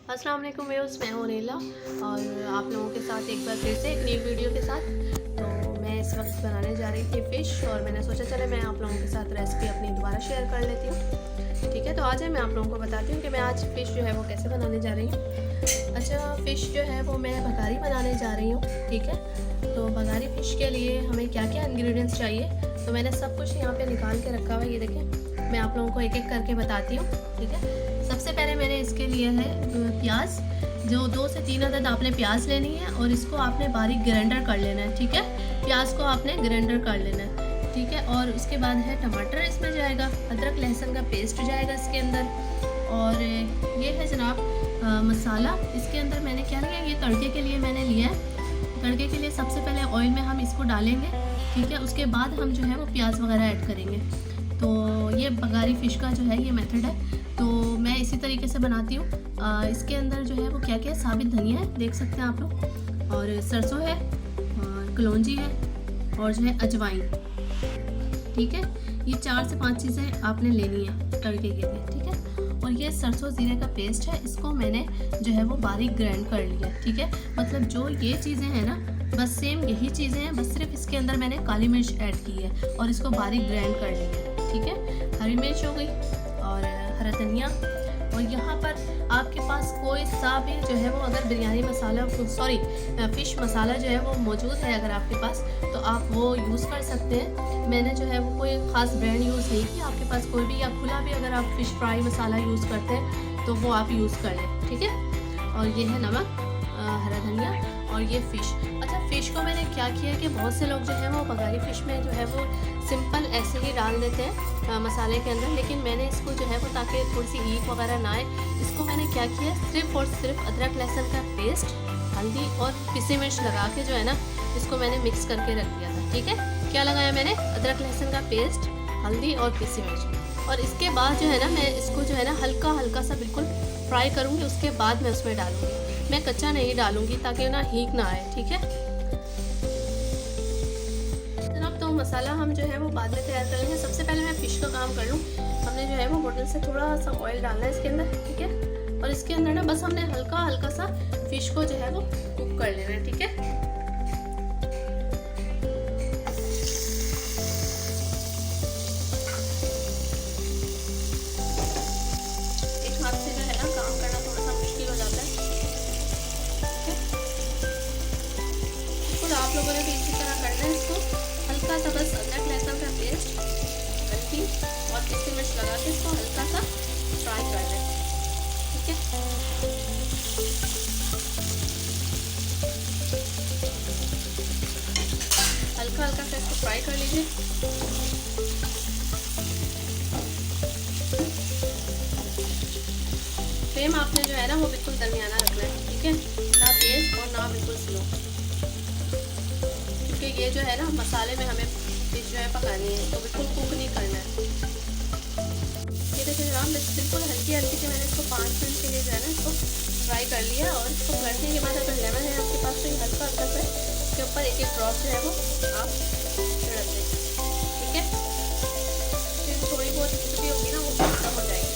अस्सलाम वालेकुम व्यूअर्स, मैं हूं नीला और आप लोगों के साथ एक बार फिर से एक न्यू वीडियो के साथ। तो मैं इस वक्त बनाने जा रही थी फ़िश और मैंने सोचा चले मैं आप लोगों के साथ रेसिपी अपनी दोबारा शेयर कर लेती हूँ। ठीक है, तो आज मैं आप लोगों को बताती हूँ कि मैं आज फ़िश जो है वो कैसे बनाने जा रही हूँ। अच्छा, फ़िश जो है वो मैं बघारी बनाने जा रही हूँ। ठीक है, तो बघारी फ़िश के लिए हमें क्या क्या इंग्रेडिएंट्स चाहिए, तो मैंने सब कुछ यहाँ पे निकाल के रखा हुआ है। ये देखें, मैं आप लोगों को एक एक करके बताती हूँ। ठीक है, सबसे पहले मैंने इसके लिए है प्याज, जो 2 से 3 अदद आपने प्याज लेनी है और इसको आपने बारीक ग्राइंडर कर लेना है। ठीक है, प्याज को आपने ग्राइंडर कर लेना है। ठीक है, और उसके बाद है टमाटर इसमें जाएगा, अदरक लहसुन का पेस्ट जाएगा इसके अंदर। और ये है जनाब मसाला। इसके अंदर मैंने क्या लिया, ये तड़के के लिए मैंने लिया है। तड़के के लिए सबसे पहले ऑयल में हम इसको डालेंगे। ठीक है, उसके बाद हम जो है वो प्याज वगैरह ऐड करेंगे। तो ये बघारी फ़िश का जो है ये मेथड है, तो मैं इसी तरीके से बनाती हूँ। इसके अंदर जो है वो क्या क्या है, साबित धनिया है, देख सकते हैं आप लोग, और सरसों है, और कलौंजी है, और जो है अजवाइन। ठीक है, ये 4 से 5 चीज़ें आपने लेनी है तड़के के लिए। ठीक है, और ये सरसों ज़ीरे का पेस्ट है, इसको मैंने जो है वो बारीक ग्राइंड कर लिया। ठीक है, मतलब जो ये चीज़ें हैं ना, बस सेम यही चीज़ें हैं, बस सिर्फ इसके अंदर मैंने काली मिर्च ऐड की है और इसको बारीक ग्राइंड कर लिया है। ठीक है, हरी मिर्च हो गई और हरा धनिया। और यहाँ पर आपके पास कोई सा भी जो है वो अगर बिरयानी मसाला, सॉरी फ़िश मसाला जो है वो मौजूद है अगर आपके पास, तो आप वो यूज़ कर सकते हैं। मैंने जो है वो कोई ख़ास ब्रांड यूज़ नहीं की, आपके पास कोई भी या खुला भी अगर आप फ़िश फ्राई मसाला यूज़ करते हैं तो वो आप यूज़ कर लें। ठीक है, और ये है नमक, हरा धनिया और ये फ़िश। अच्छा, फ़िश को मैंने क्या किया है कि बहुत से लोग जो है वो बघारी फ़िश में जो है वो सिंपल ऐसे ही डाल देते हैं मसाले के अंदर, लेकिन मैंने इसको जो है वो ताकि थोड़ी सी हीट वगैरह ना आए, इसको मैंने क्या किया है, सिर्फ और सिर्फ अदरक लहसुन का पेस्ट, हल्दी और पिसी मिर्च लगा के जो है ना, इसको मैंने मिक्स करके रख दिया था। ठीक है, क्या लगाया मैंने, अदरक लहसुन का पेस्ट, हल्दी और पिसी मिर्च। और इसके बाद जो है ना, मैं इसको जो है ना हल्का हल्का सा बिल्कुल फ्राई करूँगी, उसके बाद मैं उसमें डालूँगी। मैं कच्चा नहीं डालूँगी ताकि ना हीट ना आए। ठीक है जनाब, तो मसाला हम जो है वो बाद में तैयार कर लेंगे। सबसे पहले मैं फ़िश का काम कर लूँ। हमने जो है वो बोतल से थोड़ा सा ऑयल डालना है इसके अंदर। ठीक है, और इसके अंदर ना बस हमने हल्का हल्का सा फ़िश को जो है वो कुक कर लेना है। ठीक है, एक हाथ से जो है ना काम करना थोड़ा सा मुश्किल हो जाता है। आप लोगों ने भी इसी तरह करना है। इसको हल्का सा बस अदरक लहसुन का पेस्ट, हल्दी और पिसी मिर्च लगा के इसको हल्का सा फ्राई कर लें। ठीक है, हल्का हल्का सा इसको फ्राई कर लीजिए। फ्लेम आपने जो है ना वो बिल्कुल दरमियाना रखना है। ठीक है, ना तेज और ना बिल्कुल स्लो, क्योंकि ये जो है ना मसाले में हमें फिश जो है पकानी है, तो बिल्कुल कुक नहीं करना है। ये देखिए जनाब, बिल्कुल हल्की हल्की से मैंने इसको 5 मिनट के लिए जो है ना इसको फ्राई कर लिया। और इसको पलटने के बाद अगर लेमन है आपके पास तो ये हल्का हल्का सा इसके ऊपर एक एक ड्रॉप जो है वो आप छिड़क दें। ठीक है, फिर थोड़ी बहुत रेसिपी होगी ना वो खत्म हो जाएगी।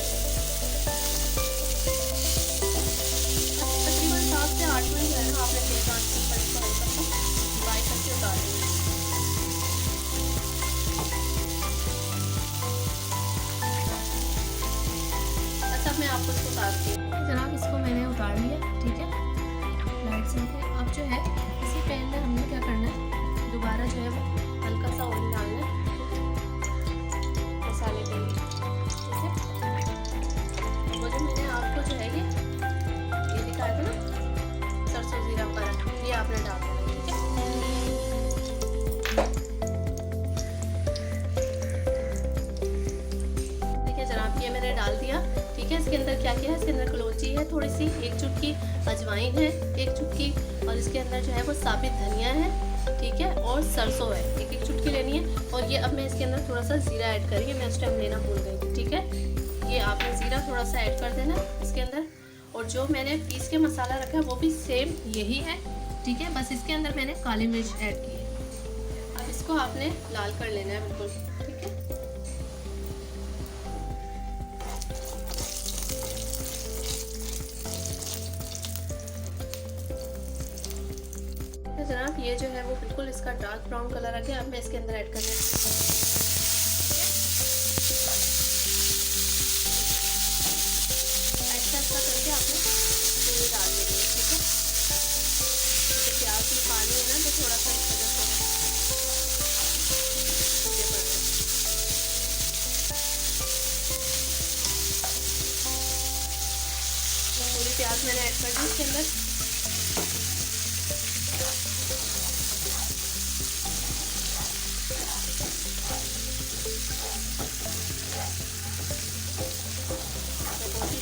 तकरीबन 7 से 8 मिनट जो है ना आपने तेज आंच पर इसको हल्का सा फ्राई करके उतार देना। अच्छा, मैं आपको इसको उतारती हूँ जनाब, इसको मैंने उतार लिया। ठीक है, लाइट से अब जो है इसी पैन में हमने क्या करना है, दोबारा जो है वो हल्का सा ऑयल डालना है मसाले के लिए। ठीक है, वो जो मैंने आपको जो है ये दिखाया था ना, सरसों जीरा पाउडर, ये आपने डाल देना। ठीक है, देखिए जनाब, ये मैंने डाल दिया। ठीक है, इसके अंदर क्या क्या है, इसके अंदर कलौंजी है थोड़ी सी, 1 चुटकी अजवाइन है 1 चुटकी, और इसके अंदर जो है वो साबित धनिया है। ठीक है, और सरसों है 1 चुटकी लेनी है। और ये अब मैं इसके अंदर थोड़ा सा ज़ीरा ऐड करेंगे, मैं उस टाइम लेना भूल गई थी। ठीक है, ये आपने ज़ीरा थोड़ा सा ऐड कर देना इसके अंदर। और जो मैंने पीस के मसाला रखा है वो भी सेम यही है। ठीक है, बस इसके अंदर मैंने काली मिर्च ऐड की है। अब इसको आपने लाल कर लेना है बिल्कुल। ठीक है, ये जो है वो बिल्कुल इसका डार्क ब्राउन कलर आ गया। अब मैं इसके अंदर ऐड करने ऐसा करके आपने ये डाल देंगे। ठीक है, क्योंकि प्याज में पानी है ना, तो थोड़ा सा इस वजह से ये पड़ रहा है। पूरी प्याज मैंने ऐड कर दी इसके अंदर।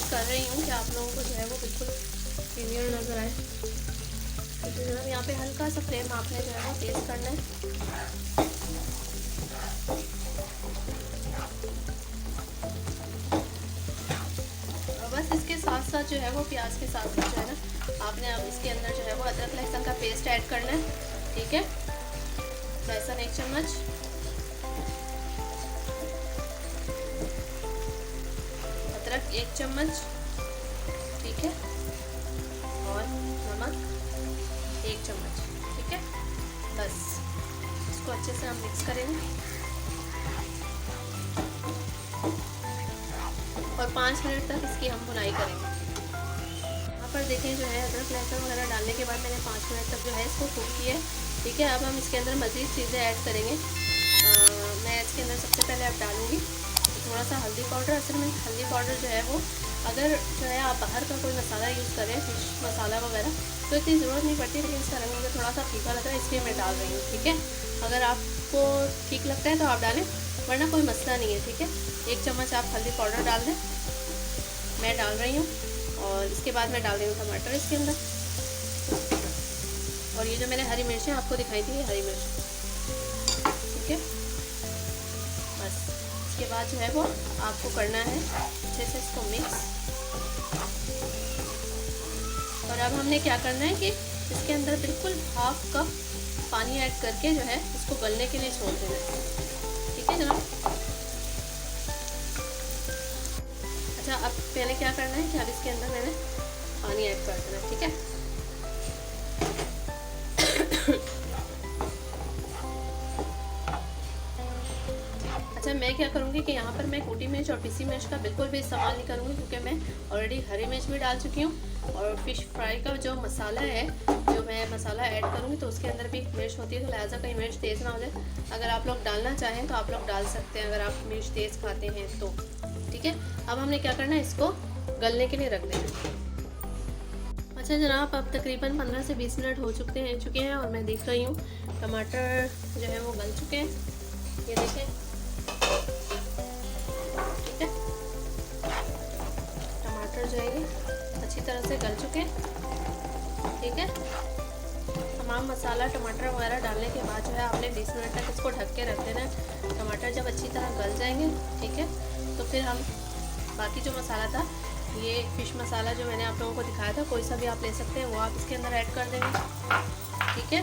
कर रही हूँ कि आप लोगों को जो है वो बिल्कुल क्लियर नज़र आए। तो जनाब यहाँ पे हल्का सा फ्लेम आपने जो है वो तेज़ करना है। और बस इसके साथ साथ जो है वो प्याज के साथ साथ जो है ना, आपने अब इसके अंदर जो है वो अदरक लहसुन का पेस्ट ऐड करना है। ठीक है, लहसुन 1 चम्मच, अदरक 1 चम्मच, ठीक है, और नमक 1 चम्मच। ठीक है, बस इसको अच्छे से हम मिक्स करेंगे और 5 मिनट तक इसकी हम भुनाई करेंगे। यहाँ पर देखें जो है अदरक लहसुन वगैरह डालने के बाद मैंने 5 मिनट तक जो है इसको कुक किया है। ठीक है, अब हम इसके अंदर मज़ीद चीज़ें ऐड करेंगे। मैं इसके अंदर सबसे पहले अब डालूँगी थोड़ा सा हल्दी पाउडर। असल में हल्दी पाउडर जो है वो अगर जो है आप बाहर का कोई मसाला यूज़ करें, फिश मसाला वगैरह, तो इतनी ज़रूरत नहीं पड़ती, लेकिन इसका रंग मुझे थोड़ा सा फीका लग रहा है, इसलिए मैं डाल रही हूँ। ठीक है, अगर आपको ठीक लगता है तो आप डालें, वरना कोई मसला नहीं है। ठीक है, 1 चम्मच आप हल्दी पाउडर डाल दें, मैं डाल रही हूँ। और इसके बाद मैं डाल रही हूँ टमाटर इसके अंदर। और ये जो मैंने हरी मिर्चें आपको दिखाई थी, ये हरी मिर्च। ठीक है, बस इसके बाद जो है वो आपको करना है अच्छे से इसको मिक्स। और अब हमने क्या करना है कि इसके अंदर बिल्कुल हाफ कप पानी ऐड करके जो है इसको गलने के लिए छोड़ देना है। ठीक है जनाब। अच्छा, अब पहले क्या करना है कि अब इसके अंदर मैंने पानी ऐड कर देना है। ठीक है, अच्छा, मैं क्या करूँगी कि यहाँ पर मैं कूटी मिर्च और पिसी मिर्च का बिल्कुल भी इस्तेमाल नहीं करूँगी, क्योंकि मैं ऑलरेडी हरी मिर्च भी डाल चुकी हूँ। और फ़िश फ्राई का जो मसाला है, जो मैं मसाला ऐड करूँगी, तो उसके अंदर भी मिर्च होती है, तो लिहाजा कहीं मिर्च तेज़ ना हो जाए। अगर आप लोग डालना चाहें तो आप लोग डाल सकते हैं, अगर आप मिर्च तेज़ खाते हैं तो। ठीक है, अब हमने क्या करना है, इसको गलने के लिए रख देना। अच्छा जनाब, अब तकरीबन 15 से 20 मिनट हो चुके हैं और मैं देख रही हूँ टमाटर जो है वो गल चुके हैं। ये देखें, ठीक है, टमाटर जो है अच्छी तरह से गल चुके हैं। ठीक है, तमाम मसाला टमाटर वगैरह डालने के बाद जो है आपने 20 मिनट तक इसको ढक के रख देना है। टमाटर जब अच्छी तरह गल जाएंगे, ठीक है, तो फिर हम बाकी जो मसाला था, ये फ़िश मसाला जो मैंने आप लोगों को दिखाया था, कोई सा भी आप ले सकते हैं, वो आप इसके अंदर ऐड कर देंगे। ठीक है,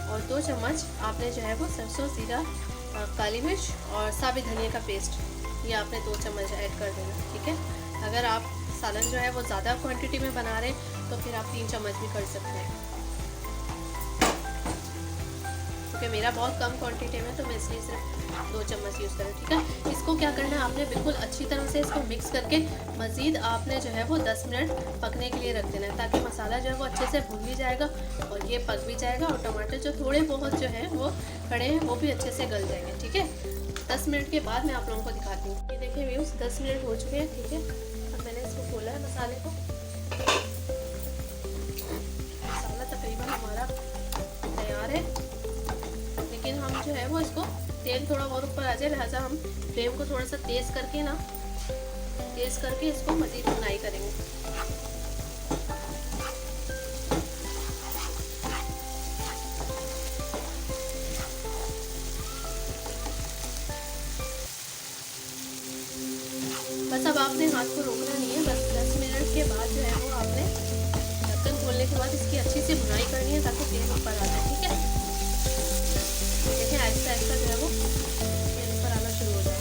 और 2 चम्मच आपने जो है वो सरसों, जीरा, काली मिर्च और साबित धनिया का पेस्ट, ये आपने 2 चम्मच ऐड कर देना। ठीक है, अगर आप सालन जो है वो ज़्यादा क्वांटिटी में बना रहे हैं तो फिर आप 3 चम्मच भी कर सकते हैं, क्योंकि मेरा बहुत कम क्वांटिटी में, तो मैं इसलिए सिर्फ 2 चम्मच यूज़ करें। ठीक है, इसको क्या करना है, आपने बिल्कुल अच्छी तरह से इसको मिक्स करके मज़ीद आपने जो है वो 10 मिनट पकने के लिए रख देना है, ताकि मसाला जो है वो अच्छे से भुन भी जाएगा और ये पक भी जाएगा, और टमाटर जो थोड़े बहुत जो है वो खड़े हैं वो भी अच्छे से गल जाएंगे। ठीक है, 10 मिनट के बाद मैं आप लोगों को दिखाती हूँ। ये देखिए व्यूज़, 10 मिनट हो चुके हैं। ठीक है, अब मैंने इसको खोला है मसाले को। मसाला तकरीबन हमारा तैयार है, लेकिन हम जो है वो इसको तेल थोड़ा बहुत ऊपर आ जाए, लिहाजा हम फ्लेम को थोड़ा सा तेज़ करके इसको मज़ीद भुनाई करेंगे। बस अब आपने हाथ को रोकना नहीं है, बस 10 मिनट के बाद जो है वो आपने ढक्कन खोलने के बाद इसकी अच्छी से भुनाई करनी है, ताकि तेल ऊपर आ जाए। ठीक है, देखिए आहिस्ता आहिस्ता जो है वो तेल ऊपर आना शुरू हो जाए।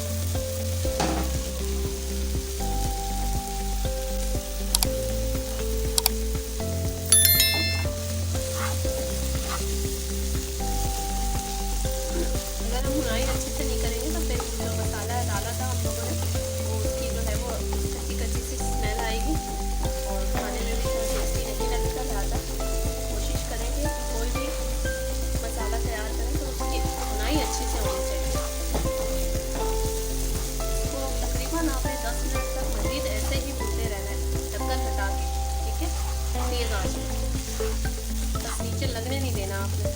आपने।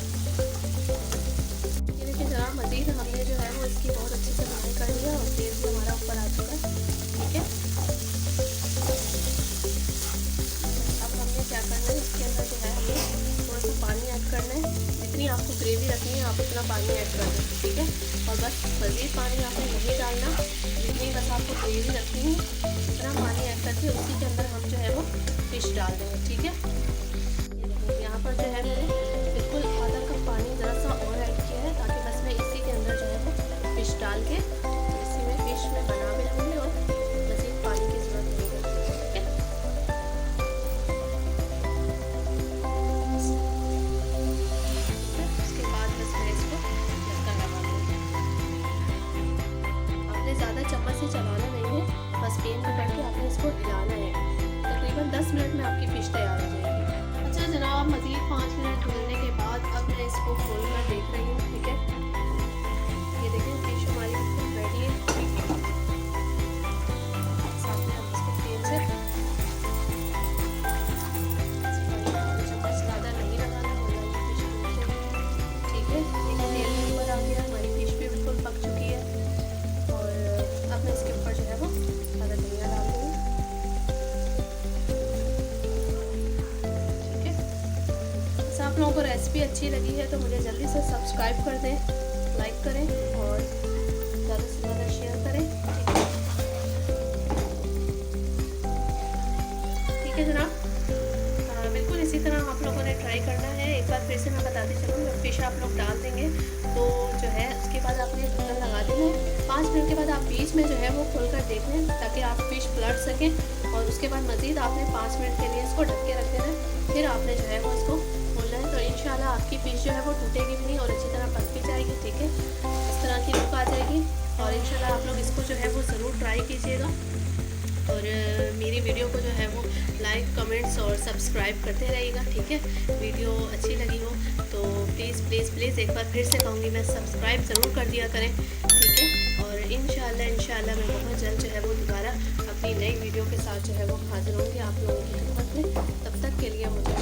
ये देखिए जनाब, मज़ीद हमने जो है वो इसकी बहुत अच्छे से भुनाई कर लिया और तेल भी हमारा ऊपर आ चुका है। ठीक है, अब हमने क्या करना है, इसके अंदर जो है हमें थोड़ा सा पानी ऐड करना है। जितनी आपको ग्रेवी रखनी है आप उतना पानी ऐड कर दें। ठीक है, और बस मज़ीद पानी आपने नहीं डालना, जितनी बस आपको ग्रेवी रखनी है उतना पानी ऐड करके उसी के अंदर हम जो है वो फिश डाल देंगे। ठीक है, ये देखिए यहाँ पर जो है मैंने बिल्कुल आधा कप पानी ज़रा सा और ऐड किया है, ताकि बस मैं इसी के अंदर जो है वो फिश डाल के इसी में फिश में बना भी लूँगी और मज़ीद पानी की ज़रूरत नहीं पड़ती। ठीक है, उसके बाद बस मैं इसको ढक्कन लगा दूँगी। आपने ज़्यादा चम्मच से चलाना नहीं है, बस पेन पकड़ के आपने इसको हिलाना है। तकरीबन 10 मिनट में आपकी फ़िश तैयार हो जाएगी। अच्छा जनाब, मज़ीद 5 मिनट गुजरने के बाद अब मैं इसको खोल कर देख रही हूँ। ठीक है, ये देखिए फ़िश हमारी बिल्कुल रेडी है। साथ में हम इसको तेल से चम्मच ज़्यादा नहीं लगाना, वरना ये फ़िश टूट जाएगी। ठीक है, देखिए तेल भी ऊपर आ गया, हमारी फ़िश भी बिल्कुल पक चुकी है। और अब मैं इसके ऊपर जो है वो सादा धनिया डाल दूँगी। आप लोगों को रेसिपी अच्छी लगी है तो मुझे जल्दी से सब्सक्राइब कर दें, लाइक करें और ज़्यादा से ज़्यादा शेयर करें। ठीक है जनाब, बिल्कुल इसी तरह आप लोगों ने ट्राई करना है। एक बार फिर से मैं बताती चलूँ, जब फिश आप लोग डाल देंगे तो जो है उसके बाद आपने ढक्कन लगा देना है। 5 मिनट के बाद आप बीच में जो है वो खोल कर देख लें, ताकि आप फिश पलट सकें। और उसके बाद मज़ीद आपने 5 मिनट के लिए इसको ढक के रख देना है। फिर आपने जो है वो इसको खोलना है, तो इंशाल्लाह आपकी फ़िश जो है वो टूटेगी भी नहीं और अच्छी तरह पक भी जाएगी। ठीक है, इस तरह की लुक आ जाएगी। और इंशाल्लाह आप लोग इसको जो है वो ज़रूर ट्राई कीजिएगा और मेरी वीडियो को जो है वो लाइक, कमेंट्स और सब्सक्राइब करते रहिएगा। ठीक है, वीडियो अच्छी लगी हो तो प्लीज़ प्लीज़ प्लीज़ एक बार फिर से कहूँगी मैं, सब्सक्राइब ज़रूर कर दिया करें। ठीक है, और इंशाल्लाह मैं बहुत जल्द जो है वो दोबारा अपनी नई वीडियो के साथ जो है वो हाज़िर होंगी आप लोगों की खिदमत में। तब तक के लिए मुझे